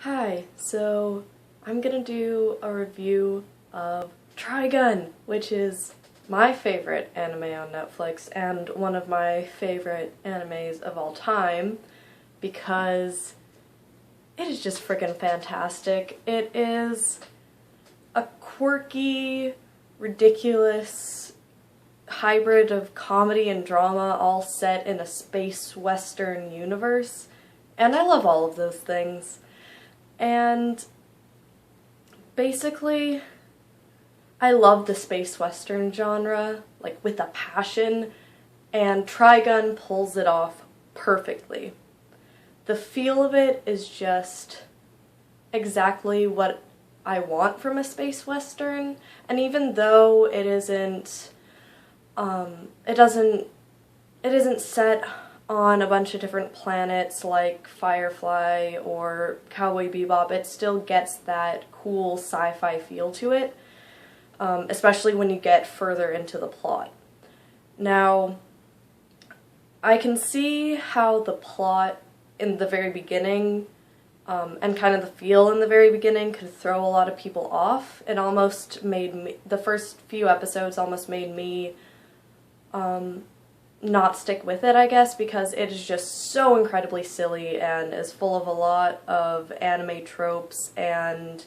Hi, so I'm gonna do a review of Trigun, which is my favorite anime on Netflix and one of my favorite animes of all time because it is just freaking fantastic. It is a quirky, ridiculous hybrid of comedy and drama all set in a space western universe, and I love all of those things. And basically, I love the space western genre, like with a passion, and Trigun pulls it off perfectly. The feel of it is just exactly what I want from a space western, and even though it isn't set on a bunch of different planets like Firefly or Cowboy Bebop, it still gets that cool sci-fi feel to it, especially when you get further into the plot. Now, I can see how the plot in the very beginning and kind of the feel in the very beginning could throw a lot of people off. It almost made me, the first few episodes almost made me not stick with it, I guess, because it is just so incredibly silly and is full of a lot of anime tropes and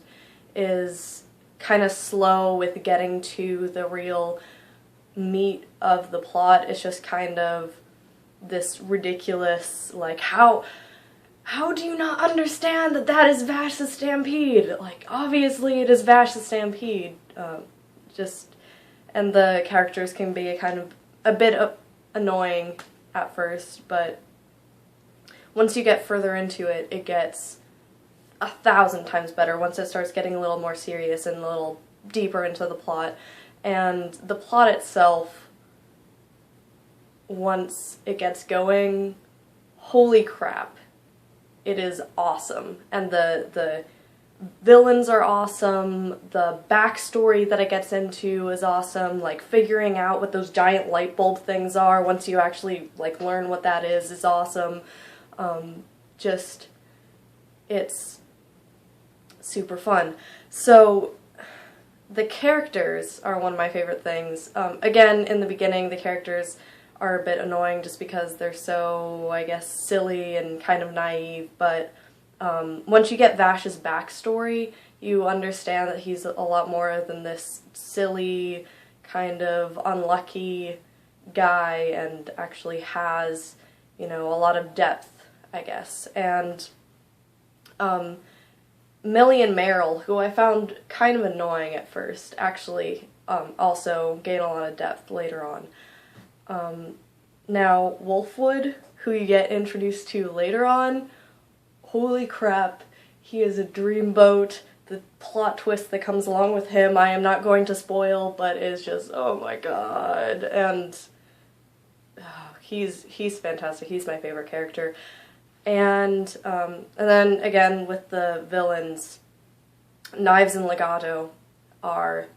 is kind of slow with getting to the real meat of the plot. It's just kind of this ridiculous, like, how do you not understand that that is Vash's Stampede? Like, obviously it is Vash's Stampede. And the characters can be a bit annoying at first, but once you get further into it, it gets 1,000 times better once it starts getting a little more serious and a little deeper into the plot. And the plot itself, once it gets going, holy crap, it is awesome. And the villains are awesome, the backstory that it gets into is awesome, like figuring out what those giant light bulb things are once you actually like learn what that is awesome. It's super fun. So the characters are one of my favorite things. Again, in the beginning the characters are a bit annoying just because they're so, I guess, silly and kind of naive, but once you get Vash's backstory, you understand that he's a lot more than this silly, kind of unlucky guy and actually has, a lot of depth, I guess. And Millie and Meryl, who I found kind of annoying at first, actually also gain a lot of depth later on. Now, Wolfwood, who you get introduced to later on, holy crap, he is a dreamboat. The plot twist that comes along with him, I am not going to spoil, but is just, oh my god. And he's fantastic. He's my favorite character. And then again with the villains, Knives and Legato are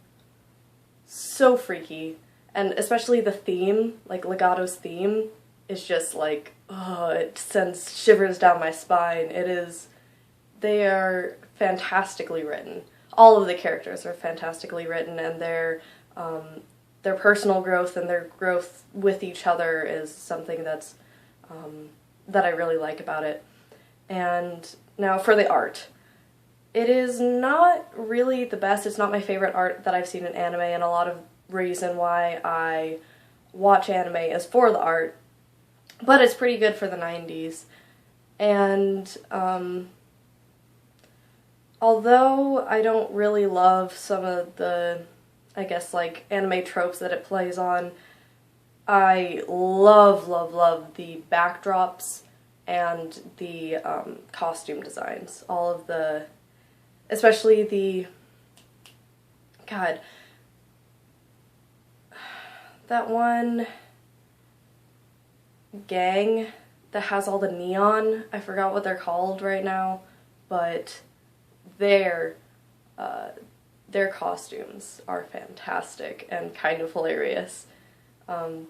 so freaky. And especially the theme, like Legato's theme, is just like, oh, it sends shivers down my spine. They are fantastically written. All of the characters are fantastically written, and their personal growth and their growth with each other is something that I really like about it. And now for the art. It is not really the best. It's not my favorite art that I've seen in anime, and a lot of reason why I watch anime is for the art. But it's pretty good for the 90s. And although I don't really love some of the, I guess, like, anime tropes that it plays on, I love the backdrops and the costume designs. All of the, especially the, god, that one gang that has all the neon, I forgot what they're called right now, but their costumes are fantastic and kind of hilarious. But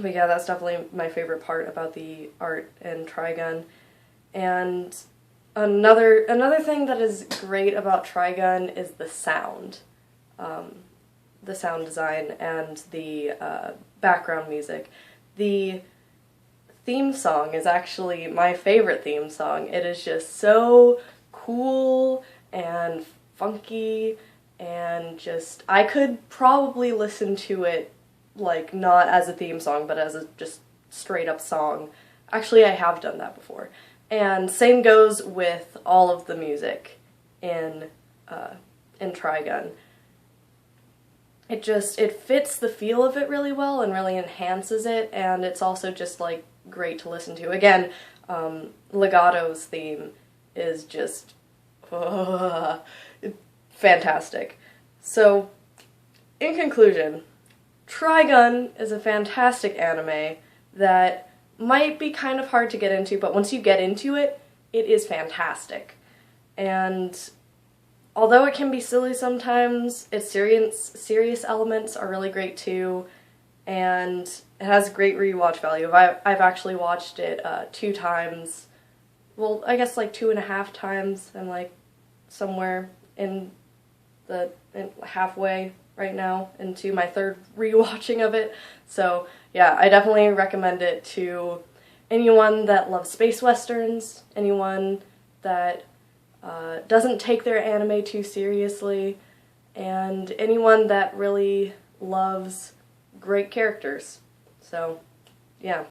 yeah, that's definitely my favorite part about the art in Trigun. And Another thing that is great about Trigun is the sound design and the background music. The theme song is actually my favorite theme song. It is just so cool and funky, and just, I could probably listen to it like not as a theme song but as a just straight up song. Actually, I have done that before. And same goes with all of the music in Trigun. It fits the feel of it really well and really enhances it, and it's also just like great to listen to. Again, Legato's theme is just fantastic. So, in conclusion, Trigun is a fantastic anime that might be kind of hard to get into, but once you get into it, it is fantastic. And although it can be silly sometimes, its serious elements are really great too, and it has great rewatch value. I've actually watched it 2 times, well, I guess like 2.5 times. I'm like somewhere in halfway right now into my 3rd rewatching of it. So yeah, I definitely recommend it to anyone that loves space westerns, anyone that doesn't take their anime too seriously, and anyone that really loves great characters. So yeah.